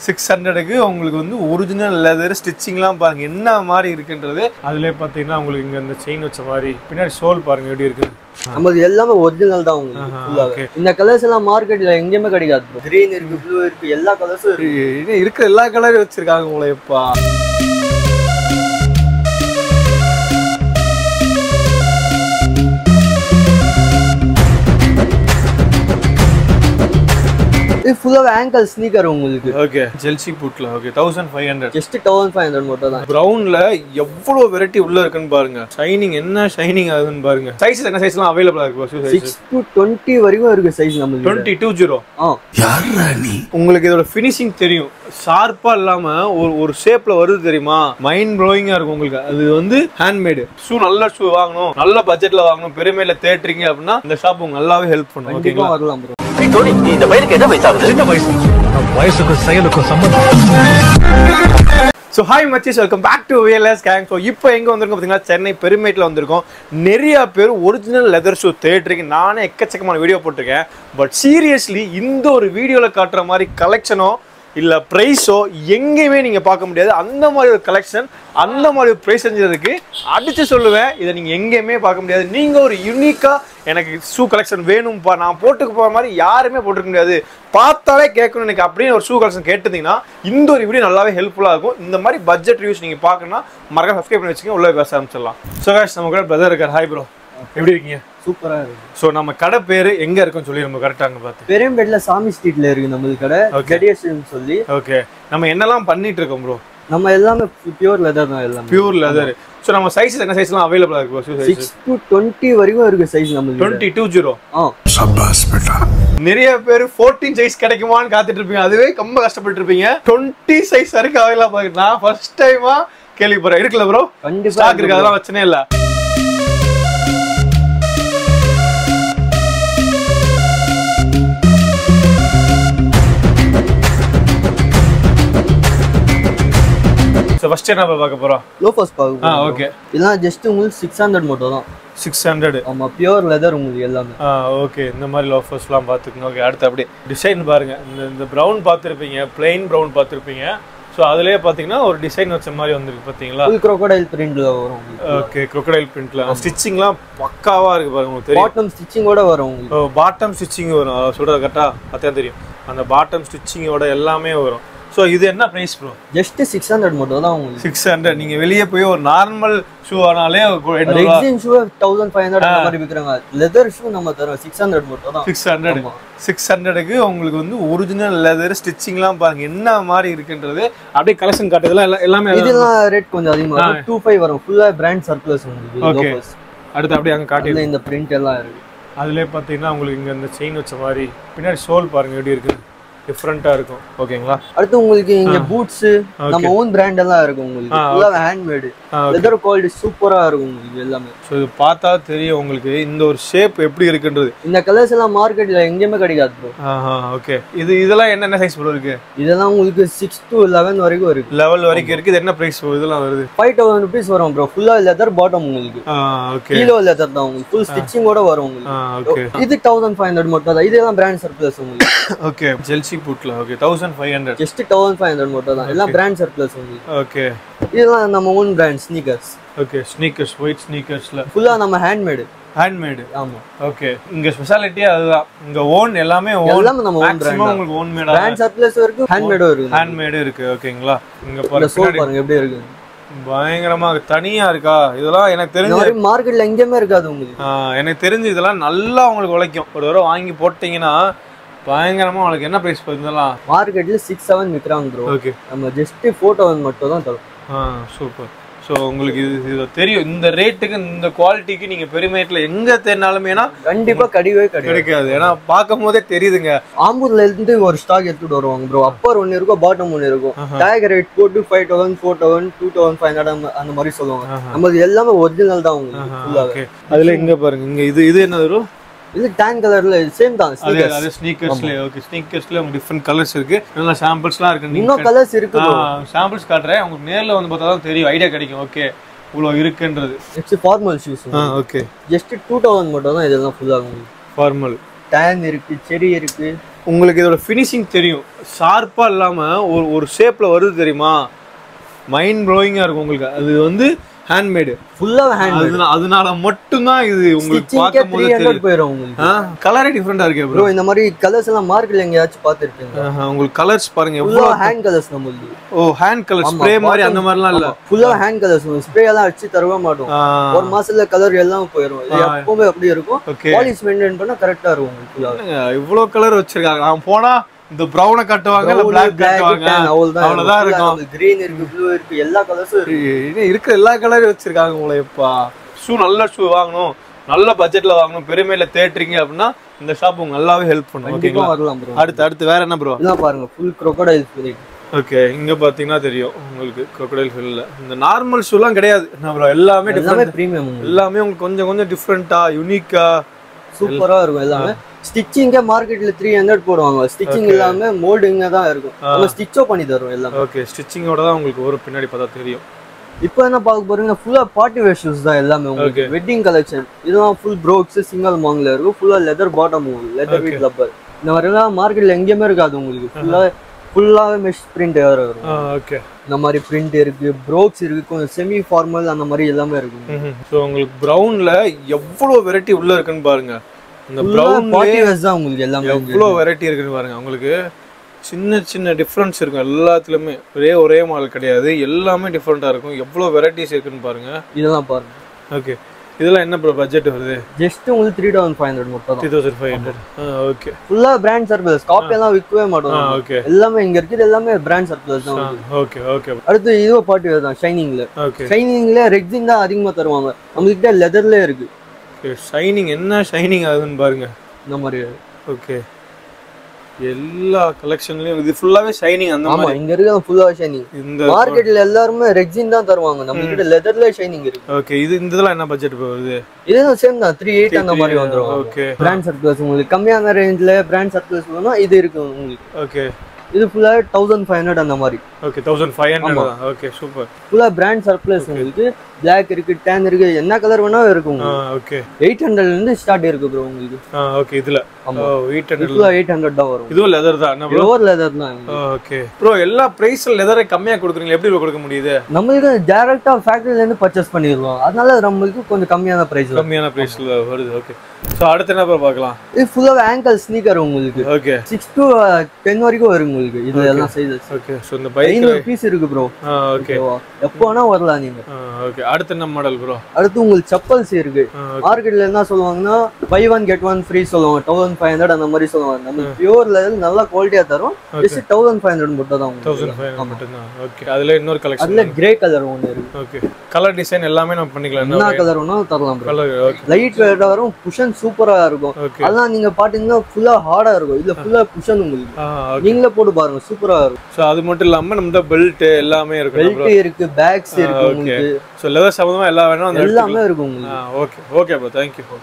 600க்கு உங்களுக்கு வந்து original leather ஸ்டிச்சிங்லாம் பாருங்க என்ன மாதிரி இருக்குன்றது. அதுலயே பாத்தீங்கன்னா உங்களுக்கு இங்க இந்த செயின் வச்ச மாதிரி பின்னாடி சோல் பாருங்க எப்படி இருக்கு. நமக்கு எல்லாமே ஒரிஜினல் தான் உங்களுக்கு ஃபுல்லாவே. இந்த கலர்ஸ் எல்லாம் மார்க்கெட்ல எங்கேயுமே கிடைக்காது. கிரீன் இருக்கு, ப்ளூ இருக்கு, எல்லா கலர்ஸும் இருக்கு. இருக்கிற எல்லா கலரும் வச்சிருக்காங்க உங்களை எப்பா. இது ஃபுல்லா ஆங்கிள் ஸ்னீக்கர் உங்களுக்கு. ஓகே, ஜெல்சி பூட்ல. ஓகே, 1500. ஜஸ்ட் 1500 மட்டும் தான். பிரவுன்ல எவ்வளவு வெரைட்டி உள்ள இருக்குன்னு பாருங்க. ஷைனிங் என்ன ஷைனிங் ஆகுதுன்னு பாருங்க. சைஸ் என்ன சைஸ்லாம் அவேலபிளா இருக்கு? 6 to 20 வரைக்கும் இருக்கு சைஸ் நமக்கு. 2020. யாரா நீ? உங்களுக்கு இதோட ஃபினிஷிங் தெரியும். ஷார்ப்பா இல்லாம ஒரு ஷேப்ல வருது தெரியுமா? மைண்ட் ப்ளோயிங்கா இருக்கும் உங்களுக்கு. அது வந்து ஹேண்ட்மேட். ஷூ நல்ல ஷூ வாங்கணும், நல்ல பட்ஜெட்ல வாங்கணும், பெருமையில தேடுறீங்க அப்படின்னா இந்த ஷாப் உங்களுக்கு நல்லாவே ஹெல்ப் பண்ணும். ஓகேங்களா? வரலாம் ப்ரோ. இந்த பையனுக்கு என்ன வயசாகுது? என்ன வயசு? வயசுக்கும் செயலுக்கும் சம்பந்தம். ஸோ ஹாய் மச்சீஸ், welcome back to VLS gang. So இப்போ எங்கே வந்திருக்கோம் பார்த்தீங்கன்னா சென்னை பெருமேட்டில் வந்திருக்கோம். நிறையா பேர் ஒரிஜினல் லெதர் ஷூ தேடுறீங்க. நானே எக்கச்சக்கமான வீடியோ போட்டிருக்கேன். பட் சீரியஸ்லி இந்த ஒரு வீடியோவில் காட்டுற மாதிரி கலெக்ஷனோ இல்லை ப்ரைஸோ எங்கேயுமே நீங்கள் பார்க்க முடியாது. அந்த மாதிரி ஒரு கலெக்ஷன், அந்த மாதிரி ஒரு ப்ரைஸ் செஞ்சதுக்கு அடித்து சொல்லுவேன். இதை நீங்கள் எங்கேயுமே பார்க்க முடியாது. நீங்கள் ஒரு யூனிக்காக எனக்கு ஷூ கலெக்ஷன் வேணும்ப்பா, நான் போட்டுக்கு போகிற மாதிரி யாருமே போட்டுக்க முடியாது, பார்த்தாலே கேட்கணும் எனக்கு அப்படின்னு ஒரு ஷூ கலெக்ஷன் கேட்டிருந்தீங்கன்னா இந்த ஒரு வீடியோ நல்லாவே ஹெல்ப்ஃபுல்லாக இருக்கும். இந்த மாதிரி பட்ஜெட் ரிவ்யூஸ் நீங்கள் பார்க்கணும்னா மறக்காம சப்ஸ்கிரைப் பண்ணி வச்சுக்கோங்க. உள்ள பேச ஆரம்பிச்சிடலாம். ஸோ காய்ஸ், நம்ம கூட பிரதர் இருக்கார். ஹாய் ப்ரோ, எப்படி இருக்கீங்க? சூப்பரா இருக்கு. ஸோ நம்ம கடை பேர் எங்கே இருக்குன்னு சொல்லி நம்ம கரெக்டாக பார்த்து பெரும்பேட்ல சாமி ஸ்ட்ரீட்ல இருக்கு நம்மளுக்கு கடை. ஜெடிஎஸ்ன்னு சொல்லி. ஓகே, நம்ம என்னெல்லாம் பண்ணிட்டு இருக்கோம் ப்ரோ? நம்ம எல்லாமே பியூர் லெதர் தான். எல்லாமே பியூர் லெதர். ஸோ நம்ம சைஸ் என்ன சைஸ்லாம் அவைலபிளா இருக்கு? 6 to 20 வரைக்கும் இருக்கு சைஸ் நமக்கு. 2020. சபாஸ் பேட்டா. நிறைய பேர் 14 சைஸ் கிடைக்குமான்னு காத்துட்டு இருப்பீங்க. அதுவே ரொம்ப கஷ்டப்பட்டு இருப்பீங்க. 20 சைஸ் வரைக்கும் அவைலபிளா இருக்கு. நான் ஃபர்ஸ்ட் டைமா கேள்விப்படுறேன். இருக்குல்ல ப்ரோ? கண்டிப்பா ஸ்டாக் இருக்கு, அதெல்லாம் பிரச்சனை இல்ல. ஃபர்ஸ்ட் என்ன பார்க்க போறோம்? லோஃபர்ஸ் பார்க்க. ஓகே, இதெல்லாம் ஜஸ்ட் உங்களுக்கு 600 மட்டும் தான். 600. ஆமா, பியூர் லெதர் உங்களுக்கு எல்லாமே. ஓகே, இந்த மாதிரி லோஃபர்ஸ்லாம் பார்த்துக்கணும். ஓகே, அடுத்து அப்படியே டிசைன் பாருங்க. இந்த ப்ரௌன் பார்த்துருப்பீங்க, பிளெயின் ப்ரௌன் பார்த்துருப்பீங்க. ஸோ அதுலேயே பார்த்தீங்கன்னா ஒரு டிசைன் வச்ச மாதிரி வந்துருக்கு பார்த்தீங்களா? ஃபுல் crocodile பிரிண்ட்ல வரும். Okay, crocodile பிரிண்ட்ல. ஸ்டிச்சிங்லாம் பக்காவா இருக்கு பாருங்க. உங்களுக்கு தெரியும் பாட்டம் ஸ்டிச்சிங்கோட வரும் உங்களுக்கு. பாட்டம் ஸ்டிச்சிங் வரும். சொல்றது கரெக்டா? அதான் தெரியும். அந்த பாட்டம் ஸ்டிச்சிங்கோட எல்லாமே வரும். ஸோ இது என்ன ப்ரைஸ் ப்ரோ? ஜஸ்ட் 600 மட்டும் தான் உங்களுக்கு. 600. நீங்க வெளியே போய் ஒரு நார்மல் ஷூ ஆனாலே ரெக்ஸின் ஷூ 1500 அந்த மாதிரி விற்கிறாங்க. லெதர் ஷூ நம்ம தரோம் 600 மட்டும் தான். 600. 600க்கு உங்களுக்கு வந்து ஒரிஜினல் லெதர் ஸ்டிச்சிங்லாம் பாருங்க என்ன மாதிரி இருக்குன்றது. அப்படியே கலெக்ஷன் காட்டுறதுல எல்லாமே இதெல்லாம் ரேட் கொஞ்சம் அதிகமா இருக்கும். 25 வரும். ஃபுல்லா பிராண்ட் சர்ப்ளஸ் உங்களுக்கு. ஓகே, அடுத்து அப்படியே அங்க காட்டி இந்த பிரிண்ட் எல்லாம் இருக்கு. அதுலயே பாத்தீங்கன்னா உங்களுக்கு இங்க இந்த செயின் வச்ச மாதிரி பின்னாடி சோல் பாருங்க எப்படி இருக்கு. டிஃபரண்டா இருக்கும். ஓகேங்களா? அடுத்து உங்களுக்கு இங்க பூட்ஸ் நம்ம ஓன் பிராண்ட் எல்லாம் இருக்கு உங்களுக்கு. ஃபுல்லா ஹேண்ட்மேட். லெதர் குவாலிட்டி சூப்பரா இருக்கும் உங்களுக்கு எல்லாமே. சோ இது பார்த்தா தெரியும் உங்களுக்கு இந்த ஒரு ஷேப் எப்படி இருக்குன்றது. இந்த கலர்ஸ் எல்லாம் மார்க்கெட்ல எங்கேயுமே கிடைக்காது ப்ரோ. ஓகே, இதெல்லாம் என்னென்ன சைஸ் ப்ரோ இருக்கு? இதெல்லாம் உங்களுக்கு 6 to 11 வரைக்கும் இருக்கு. 11 வரைக்கும் இருக்கு. இது என்ன பிரைஸ் இதெல்லாம் வருது? 5000 rupees வரும் ப்ரோ. ஃபுல்லா லெதர் பாட்டம் உங்களுக்கு. ஓகே, கிலோ லெதர் தான் உங்களுக்கு. ஃபுல் ஸ்டிச்சிங்கோட வரும் உங்களுக்கு. ஓகே, இது 1500 மட்டும் தான். இதெல்லாம் பிராண்ட் சர்ப்ளஸ் உங்களுக்கு. ஓகே, ஜெல்சி பூட்ல. ஓகே, 1500. ஜஸ்ட் 1500 மட்டும் தான். எல்லாம் பிராண்ட் சர்ப்ளஸ் உங்களுக்கு. ஓகே, இதெல்லாம் நம்ம own brand sneakers. Okay, sneakers, white ஸ்னீக்கர்ஸ்ல ஃபுல்லா நம்ம ஹேண்ட்மேட். ஆமா. ஓகே, இங்க ஸ்பெஷாலிட்டியா அதுதான். இங்க ஓன் எல்லாமே எல்லாமே நம்ம ஓன் பிராண்ட். உங்களுக்கு ஓன் மேட். பிராண்ட் சர்ப்ளஸ் இருக்கு, ஹேண்ட்மேடும் இருக்கு. ஹேண்ட்மேட் இருக்கு. ஓகேங்களா? இங்க பாருங்க எப்படி இருக்கு. பயங்கரமா தனியா இருக்கா. இதெல்லாம் எனக்கு தெரிஞ்சு மார்க்கெட்ல எங்கேயுமே இருக்காது உங்களுக்கு. எனக்கு தெரிஞ்சு இதெல்லாம் நல்லா உங்களுக்கு உழைக்கும். ஒரு தடவை வாங்கி போட்டீங்கன்னா பயங்கரமா உங்களுக்கு. என்ன பிரைஸ் இதெல்லாம்? மார்க்கெட்ல 6-7 விக்கிறாங்க ப்ரோ. ஓகே, நம்ம ஜஸ்ட் 4000 மட்டும் தான் தரோம். சூப்பர். ஸோ உங்களுக்கு இது தெரியும். இந்த ரேட்டுக்கு இந்த குவாலிட்டிக்கு நீங்க பெருமேட்ல எங்க தேடினாலுமே கண்டிப்பா கிடைக்காது. ஏன்னா பார்க்கும் போதே தெரியுதுங்க. ஆம்பூர்ல இருந்து ஒரு ஸ்டாக் எடுத்துட்டு வருவாங்க ப்ரோ. அப்பர் ஒன்னு இருக்கும், பாட்டம் ஒன்னு இருக்கும். டேக் ரேட் போட்டு 5000, 4000, 2500 அந்த மாதிரி சொல்லுவாங்க. நமக்கு எல்லாமே ஒரிஜினல் தான் உங்களுக்கு. அதுல இங்க பாருங்க, இங்க இது என்ன வரும்? இது tan கலர்ல சேம் தான். அது ஸ்னீக்கர்ஸ்ல. ஓகே, ஸ்னீக்கர்ஸ்ல உங்களுக்கு டிஃபரண்ட் கலர்ஸ் இருக்கு. நல்ல சாம்பிள்ஸ்லாம் இருக்கு. இன்னும் கலர்ஸ் இருக்கு. சாம்பிள்ஸ் காட்டுறேன் உங்களுக்கு. நேர்ல வந்து பார்த்தா தான் தெரியும், ஐடியா கிடைக்கும். ஓகே, இவ்வளவு இருக்குன்றது. Next formal shoes. Okay, just 2000 மட்டும் தான். இதெல்லாம் ஃபுல்லா உங்களுக்கு ஃபார்மல். tan இருக்கு, செரி இருக்கு, உங்களுக்கு இதோட ஃபினிஷிங் தெரியும், ஷார்ப்பா இல்லாம ஒரு ஷேப்ல வருது தெரியுமா, மைண்ட் ப்ளோயிங்கா இருக்கும் உங்களுக்கு. அது வந்து ஹேண்ட்மேடு, ஃபுல்லா ஹேண்ட். அதனால மட்டும் தான் இது உங்களுக்கு பார்க்கும்போது 300 போயிடும் உங்களுக்கு. கலரே டிஃபரெண்டா இருக்கு ப்ரோ. இந்த மாதிரி கலர்ஸ் எல்லாம் மார்க்கெட்ல எங்கயாச்சும் பாத்துருக்கீங்க? உங்களுக்கு கலர்ஸ் பாருங்க ஃபுல்லா ஹேண்ட் கலர்ஸ் நம்மளுது. ஓ ஹேண்ட் கலர் ஸ்ப்ரே மாதிரி அந்த மாதிரிலாம் இல்ல, ஃபுல்லா ஹேண்ட் கலர்ஸ். ஸ்ப்ரே எல்லாம் அடிச்சு தரவே மாட்டோம், ஒரு மாசத்துல கலர் எல்லாம் போயிடும். எப்பவுமே அப்படி இருக்கும். பாலிஷ் மெயின்டைன் பண்ணா கரெக்டா இருக்கும் உங்களுக்கு. இவ்வளவு கலர் வச்சிருக்காங்க. நான் போனா இந்த பிரவுனை காட்டுவாங்க, இல்ல பிளாக் காட்டுவாங்க, அவ்வளவுதான் இருக்கும். கிரீன் இருக்கு, ப்ளூ இருக்கு, எல்லா கலர்ஸும் இருக்கு. இருக்கிற எல்லா கலரும் வச்சிருக்காங்க. உங்களைப்பா ஷூ நல்ல ஷூ வாங்கணும், நல்ல பட்ஜெட்ல வாங்கணும், பெருமையில தேடுறீங்க அப்படின்னா இந்த ஷாப் உங்களுக்கு நல்லாவே ஹெல்ப் பண்ணும். ஓகேங்களா, வரலாம் ப்ரோ. அடுத்து வேற என்ன ப்ரோ? இதெல்லாம் பாருங்க, ஃபுல் crocodile filling. ஓகே, இங்க பாத்தீங்கன்னா தெரியும் உங்களுக்கு crocodile fill. இந்த நார்மல் ஷூலாம் கிடையாது என்ன ப்ரோ, எல்லாமே டிஃபரெண்ட், பிரீமியம். எல்லாமே உங்களுக்கு கொஞ்சம் கொஞ்சம் டிஃபரெண்டா யூனிக்கா சூப்பரா இருக்கும். எல்லாமே ஸ்டிச்சிங்கே மார்க்கெட்ல 300 போடுவாங்க. ஸ்டிச்சிங் இல்லாம மோல்டிங்கா தான் இருக்கும். நம்ம ஸ்டிச்சோ பண்ணி தரோம் எல்லாம். ஓகே, ஸ்டிச்சிங்கோட தான் உங்களுக்கு ஒரு பின்னாடி பார்த்தா தெரியும். இப்போ என்ன பார்க்க போறீங்க, ஃபுல்லா பார்ட்டி வேர் ஷூஸ் தான் எல்லாமே உங்களுக்கு. வெட்டிங் கலெக்ஷன் இதெல்லாம் ஃபுல் ப்ரோக்ஸ் சிங்கிள் மாங்ல இருக்கும். ஃபுல்லா leather bottom, leather with rubber. இந்த மாதிரிலாம் மார்க்கெட்ல எங்கேயுமே இருக்காது உங்களுக்கு. ஃபுல்லாவே மெஷ் பிரிண்ட் வரும். ஓகே, இந்த மாதிரி பிரிண்ட் இருக்கு, ப்ரோக்ஸ் இருக்கு, கொஞ்சம் செமி ஃபார்மல் அந்த மாதிரி எல்லாமே இருக்கு. ஸோ உங்களுக்கு ப்ரௌன்ல எவ்வளோ வெரைட்டி உள்ள இருக்குன்னு பாருங்க. இந்த ப்ரௌன் பார்ட்டி வேர்ஸ் தான் உங்களுக்கு எல்லாமே. எவ்வளோ வெரைட்டி இருக்குன்னு பாருங்க. உங்களுக்கு சின்ன சின்ன டிஃப்ரென்ஸ் இருக்கும் எல்லாத்துலயுமே. ஒரே மாடல் கிடையாது, எல்லாமே டிஃப்ரெண்டா இருக்கும். எவ்வளோ வெரைட்டிஸ் இருக்குன்னு பாருங்க. இதெல்லாம் பாருங்க. ஓகே, இதெல்லாம் என்ன ப்ரோ பட்ஜெட் வருது? ஜஸ்ட் உங்களுக்கு 3500 மட்டும். 3500. ஓகே, ஃபுல்லா பிராண்ட் சர்ப்ளஸ். காப்பி எல்லாம் விற்கவே மாட்டோம். ஓகே, எல்லாமே இங்க இருக்குது, எல்லாமே பிராண்ட் சர்ப்ளஸ் தான். Okay okay. அடுத்து இதுவோ பார்ட்டி வேர் தான், ஷைனிங்ல. ஓகே, ஷைனிங்ல ரெக்ஸின் தான் அதிகமா தருவாங்க. நம்மகிட்ட லெதர்ல இருக்கு. ஷைனிங் என்ன ஷைனிங் ஆகுதுன்னு பாருங்க இந்த மாதிரி. ஓகே, எல்லா கலெக்ஷன்லயும் இது ஃபுல்லாவே ஷைனிங் அந்த மாதிரி. ஆமா, இங்க இருக்க ஃபுல்லா ஷைனிங். இந்த மார்க்கெட்ல எல்லாரும் ரெக்ஸின் தான் தருவாங்க, நம்ம கிட்ட லெதர்ல ஷைனிங் இருக்கு. ஓகே, இதெல்லாம் என்ன பட்ஜெட் வருது? இதுவும் சேம் தான், 38 அந்த மாதிரி வந்துரும். ஓகே, பிராண்ட் சர்ப்ளஸ் உங்களுக்கு கம்மியான ரேஞ்ச்ல பிராண்ட் சர்ப்ளஸ் வேணும்னா இது இருக்கு உங்களுக்கு. ஓகே, இது ஃபுல்லா 1500 அந்த மாதிரி. ஓகே, 1500. Okay, super. ஃபுல்லா பிராண்ட் சர்ப்ளஸ் உங்களுக்கு. Black இருக்கு, tan இருக்கு, என்ன கலர் வேணா இருக்கும். ஓகே, 800 ல இருந்து ஸ்டார்ட் இருக்கு ப்ரோ உங்களுக்கு. ஓகே, இதுல 800. இதுல 800 தான் வரும். இதுவும் லெதர் தான் என்ன ப்ரோ? பியூர் லெதர் தான். ஓகே ப்ரோ, எல்லா பிரைஸ்ல லெதரை கம்மியா கொடுக்குறீங்க, எப்படி கொடுக்க முடியுது? நம்மளுக்கு டைரக்டா ஃபேக்டரியில இருந்து பர்ச்சேஸ் பண்ணிடுவோம், அதனால நம்மளுக்கு கொஞ்சம் கம்மியான பிரைஸ்ல வருது. ஓகே, சோ அடுத்து என்ன ப்ரோ பார்க்கலாம்? இது ஃபுல்லா ஆங்கிள் ஸ்னீக்கர் உங்களுக்கு. ஓகே, 6 to 10 வரைக்கும் வரும் உங்களுக்கு. இது எல்லாம் சைஸஸ். ஓகே, சோ இந்த பைக் 500 பீஸ் இருக்கு ப்ரோ. ஓகே, எப்போ வேணா வரலாம் நீங்க. ஓகே, அடுத்து என்ன மாடல் ப்ரோ? அடுத்து உங்களுக்கு செப்பல்ஸ் இருக்கு. மார்க்கெட்ல என்ன சொல்லுவாங்கன்னா பை 1 get 1 ஃப்ரீ சொல்லுவாங்க, 1500 அந்த மாதிரி சொல்லுவாங்க. நம்ம பியூர் லெதர் நல்ல குவாலிட்டியா தரும். ஜஸ்ட் 1500 மட்டும் தான். 1500 மட்டும் தான். ஓகே, அதுல இன்னொரு கலெக்ஷன், அதுல கிரே கலர் ஒன்னு இருக்கு. ஓகே, கலர் டிசைன் எல்லாமே நம்ம பண்ணிக்கலாம். என்ன கலர் வேணா தரலாம் ப்ரோ. கலர் ஓகே, லைட் வெயிட்டா வரும், குஷன் சூப்பரா இருக்கும். அதெல்லாம் நீங்க பாத்தீங்கன்னா ஃபுல்லா ஹார்டா இருக்கும். இதுல ஃபுல்லா குஷன் உங்களுக்கு நீங்களே போட்டு பாருங்க, சூப்பரா இருக்கும். சோ அது மட்டும் இல்லாம நம்ம பெல்ட் எல்லாமே இருக்கு. பெல்ட் இருக்கு, பேக்ஸ் இருக்கு உங்களுக்கு. சோ லெதர் சம்பந்தமா எல்லா வேணும் எல்லாமே இருக்கு உங்களுக்கு. Okay okay bro, thank you.